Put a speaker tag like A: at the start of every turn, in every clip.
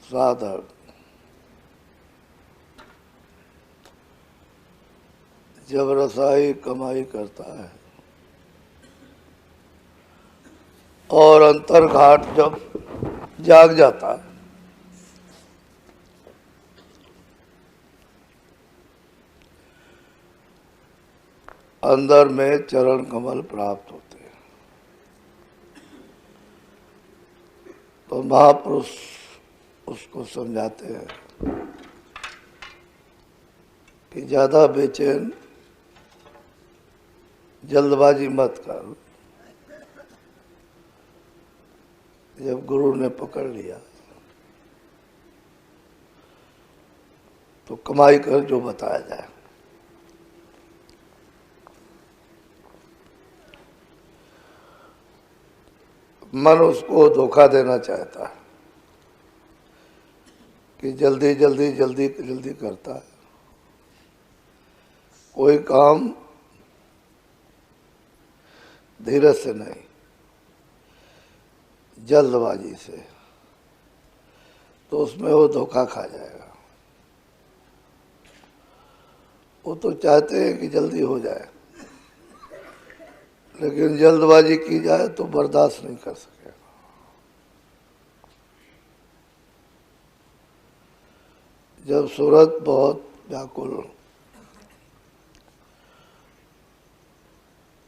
A: साधक जब रसाई कमाई करता है और अंतर्घाट जब जाग जाता है, अंदर में चरण कमल प्राप्त होते हैं, तो महापुरुष उसको समझाते हैं कि ज्यादा बेचैन जल्दबाजी मत कर। जब गुरु ने पकड़ लिया तो कमाई कर जो बताया जाए। मन उसको धोखा देना चाहता है कि जल्दी जल्दी जल्दी जल्दी करता है, कोई काम धीरज से नहीं, जल्दबाजी से, तो उसमें वो धोखा खा जाएगा। वो तो चाहते हैं कि जल्दी हो जाए, लेकिन जल्दबाजी की जाए तो बर्दाश्त नहीं कर सकेगा। जब सूरत बहुत व्याकुल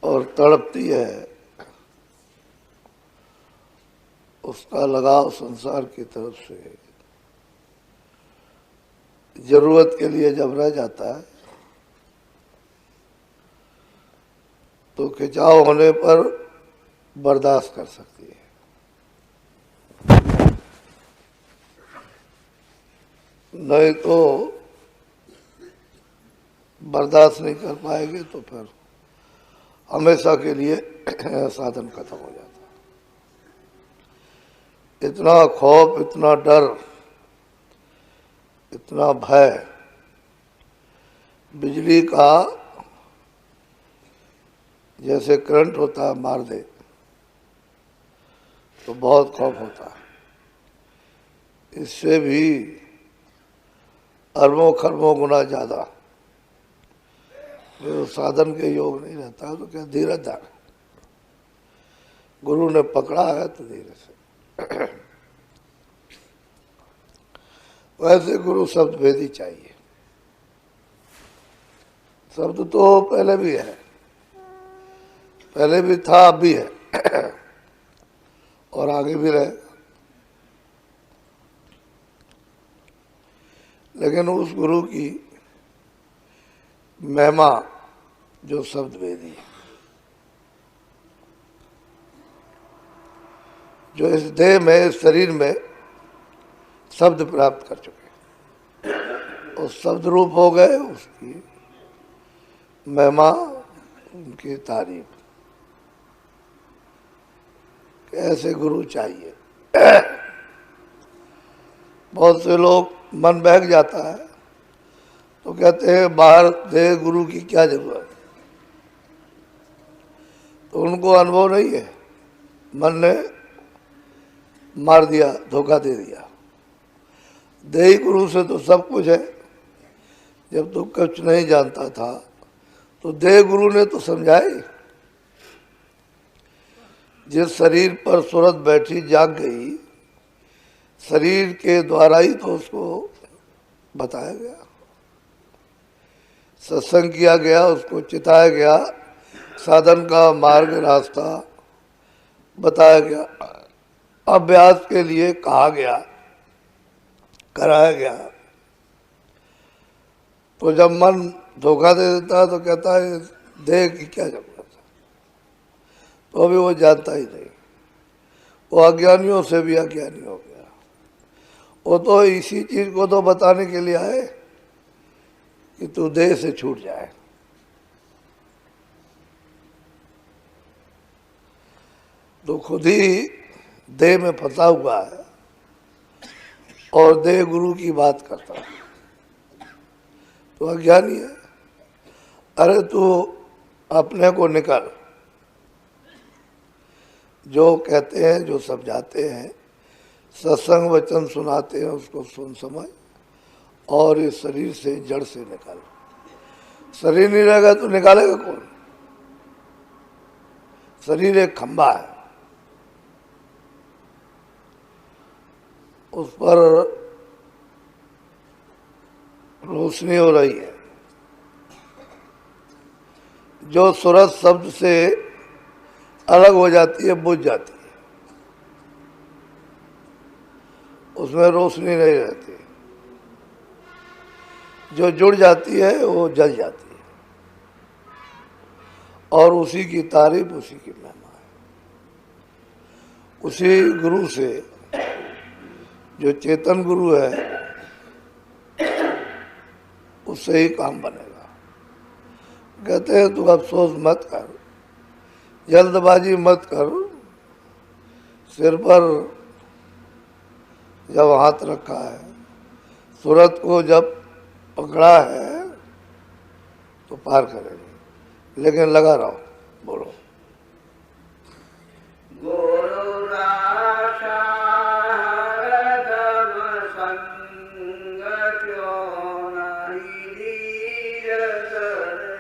A: और तड़पती है, उसका लगाव संसार की तरफ से जरूरत के लिए जब रह जाता है तो खिंचाव होने पर बर्दाश्त कर सकती है, नहीं तो बर्दाश्त नहीं कर पाएंगे तो फिर हमेशा के लिए साधन खत्म हो जाता है। इतना खौफ, इतना डर, इतना भय, बिजली का जैसे करंट होता है मार दे तो बहुत खौफ होता है। इससे भी अरबों खरबों गुना ज्यादा जो साधन के योग नहीं रहता तो क्या धीरज धर, गुरु ने पकड़ा है तो धीरे से। वैसे गुरु शब्द भेदी चाहिए। शब्द तो पहले भी है, पहले भी था, अब भी है और आगे भी रहेगा, लेकिन उस गुरु की महिमा जो शब्द वेदी है, जो इस देह में, इस शरीर में शब्द प्राप्त कर चुके और शब्द रूप हो गए, उसकी महिमा, उनकी तारीफ। ऐसे गुरु चाहिए। बहुत से लोग मन बहक जाता है तो कहते हैं बाहर दे गुरु की क्या जरूरत, तो उनको अनुभव नहीं है, मन ने मार दिया, धोखा दे दिया। देही गुरु से तो सब कुछ है। जब तो कुछ नहीं जानता था तो देह गुरु ने तो समझाई। जिस शरीर पर सूरत बैठी जाग गई, शरीर के द्वारा ही तो उसको बताया गया, सत्संग किया गया, उसको चिताया गया, साधन का मार्ग रास्ता बताया गया, अभ्यास के लिए कहा गया, कराया गया। तो जब मन धोखा दे देता है तो कहता है देह की क्या जरूरत है, तो अभी वो जानता ही नहीं, वो अज्ञानियों से भी अज्ञानी हो गया। वो तो इसी चीज को तो बताने के लिए आए कि तू देह से छूट जाए। तो खुद ही देह में फंसा हुआ है और देह गुरु की बात करता है तो अज्ञानी है। अरे तू अपने को निकाल, जो कहते हैं, जो समझाते हैं, सत्संग वचन सुनाते हैं उसको सुन समझ, और इस शरीर से जड़ से निकाल। शरीर नहीं रहेगा तो निकालेगा कौन? शरीर एक खंभा है, उस पर रोशनी हो रही है। जो सूरज शब्द से अलग हो जाती है, बुझ जाती है, उसमें रोशनी नहीं रहती। जो जुड़ जाती है वो जल जाती है, और उसी की तारीफ, उसी की महिमा है। उसी गुरु से, जो चेतन गुरु है, उससे ही काम बनेगा। कहते हैं तू अफसोस मत कर, जल्दबाजी मत कर, सिर पर जब हाथ रखा है, सूरत को जब पकड़ा है तो पार करेंगे, लेकिन लगा रहो। बोलो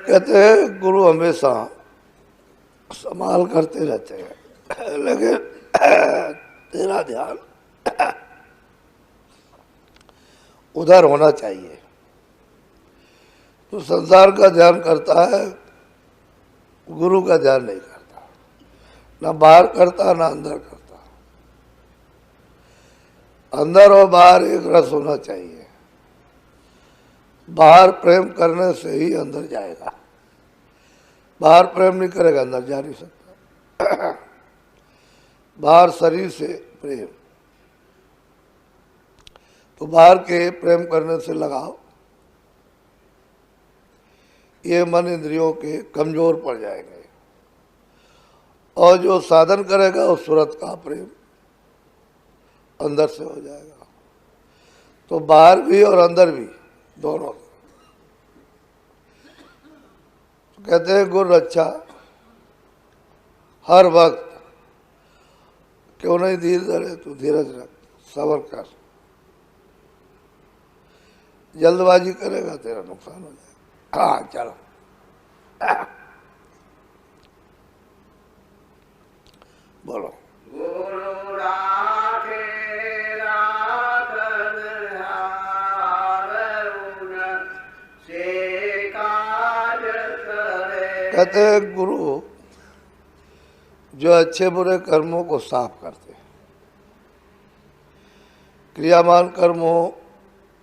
A: कहते हैं गुरु हमेशा संभाल करते रहते हैं, लेकिन तेरा ध्यान उधर होना चाहिए। तो संसार का ध्यान करता है, गुरु का ध्यान नहीं करता, ना बाहर करता ना अंदर करता। अंदर और बाहर एक रस होना चाहिए। बाहर प्रेम करने से ही अंदर जाएगा, बाहर प्रेम नहीं करेगा अंदर जा नहीं सकता। बाहर शरीर से प्रेम, तो बाहर के प्रेम करने से लगाओ, ये मन इंद्रियों के कमजोर पड़ जाएंगे। और जो साधन करेगा उस सूरत का प्रेम अंदर से हो जाएगा। तो बाहर भी और अंदर भी दोनों। तो कहते हैं गुरु रक्षा हर वक्त, क्यों नहीं धीरज धरे, तू धीरज रख, सब्र कर। जल्दबाजी करेगा तेरा नुकसान हो जाएगा। हाँ चलो, बोलो कहते हैं गुरु जो अच्छे बुरे कर्मों को साफ करते हैं, क्रियामान कर्म हो,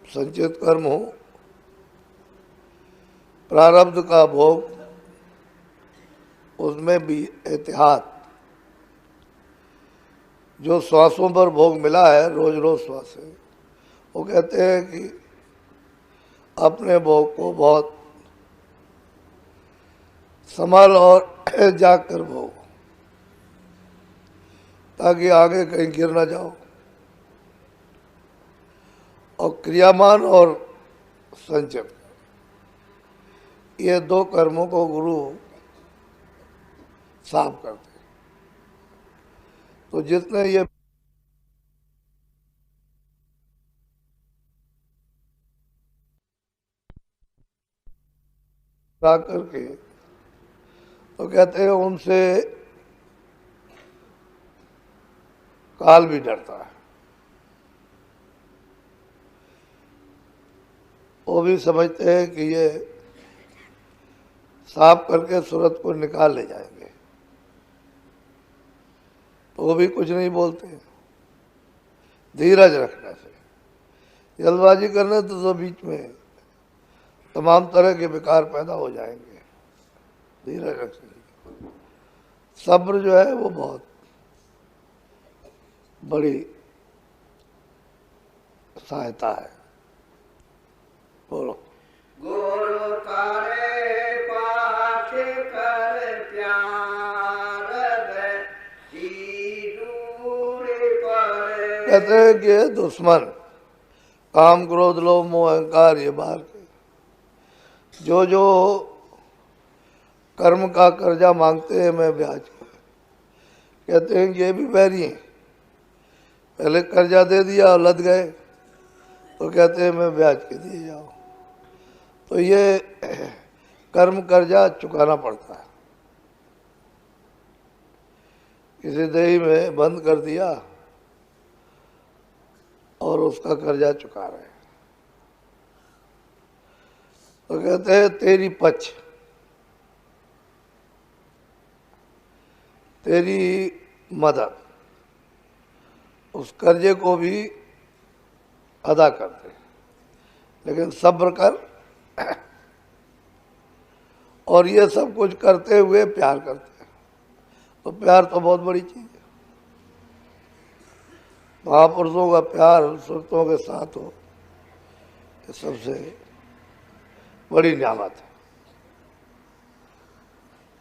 A: संचित कर्म हो, प्रारब्ध का भोग, उसमें भी एहतियात। जो श्वासों पर भोग मिला है, रोज रोज श्वास है, वो कहते हैं कि अपने भोग को बहुत संभाल और जाग कर भोग, ताकि आगे कहीं गिर ना जाओ। और क्रियामान और संचित, ये दो कर्मों को गुरु साफ करते हैं। तो जितने ये करके, तो कहते हैं उनसे काल भी डरता है। वो भी समझते हैं कि ये साफ करके सूरत को निकाल ले जाएंगे, तो वो भी कुछ नहीं बोलते। धीरज रखने से, जल्दबाजी करने तो बीच में तमाम तरह के विकार पैदा हो जाएंगे। धीरज रखने, सब्र जो है वो बहुत बड़ी सहायता है। बोलो
B: गुरु करे पास कर प्यार
A: कहते हैं कि दुश्मन काम क्रोध लोभ मोह अहंकार, ये बाहर के जो कर्म का कर्जा मांगते हैं मैं ब्याज को, कहते हैं कि ये भी बैरी हैं। पहले कर्जा दे दिया और लद गए तो कहते हैं मैं ब्याज के दिए जाओ। तो ये कर्म कर्जा चुकाना पड़ता है। किसी दही में बंद कर दिया और उसका कर्जा चुका रहे हैं, तो कहते हैं तेरी पच, तेरी मदद उस कर्जे को भी अदा कर दे, लेकिन सब्र कर। और ये सब कुछ करते हुए प्यार करते हैं, तो प्यार तो बहुत बड़ी चीज है। महापुरुषों का प्यार सुरतों के साथ हो, ये सबसे बड़ी नियामत है।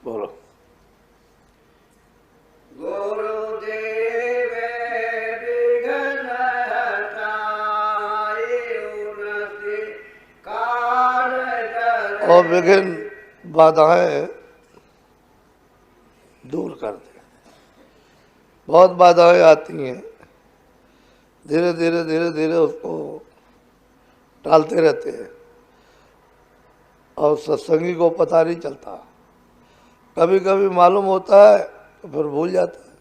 A: बोलो।
B: गुरुदेव विघ्न हटाए उनसे कार्य
A: और विघ्न बाधाएं दूर कर दे। बहुत बाधाएं आती हैं, धीरे धीरे धीरे धीरे उसको टालते रहते हैं और सत्संगी को पता नहीं चलता। कभी कभी मालूम होता है तो फिर भूल जाता है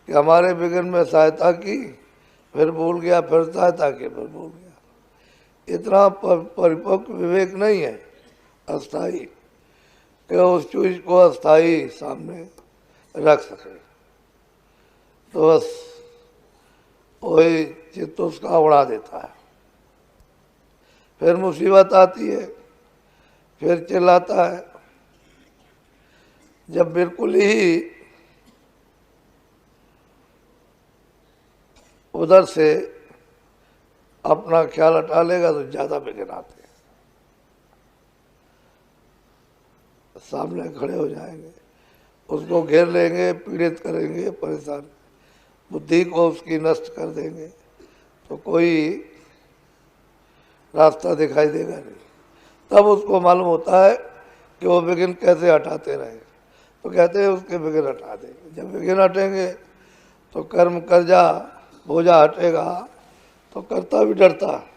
A: कि हमारे विघ्न में सहायता की, फिर भूल गया, फिर सहायता की, फिर भूल गया। इतना परिपक्व विवेक नहीं है अस्थाई कि उस चीज को अस्थाई सामने रख सके। तो बस वही चित्त उसका उड़ा देता है। फिर मुसीबत आती है, फिर चिल्लाता है। जब बिल्कुल ही उधर से अपना ख्याल हटा लेगा तो ज्यादा विघ्न आते हैं, सामने खड़े हो जाएंगे, उसको घेर लेंगे, पीड़ित करेंगे, परेशान, बुद्धि को उसकी नष्ट कर देंगे, तो कोई रास्ता दिखाई देगा नहीं। तब उसको मालूम होता है कि वो विघ्न कैसे हटाते रहे। तो कहते हैं उसके विघ्न हटा देंगे। जब विघ्न हटेंगे तो कर्म कर्जा बोझा हटेगा, तो कर्ता भी डरता है।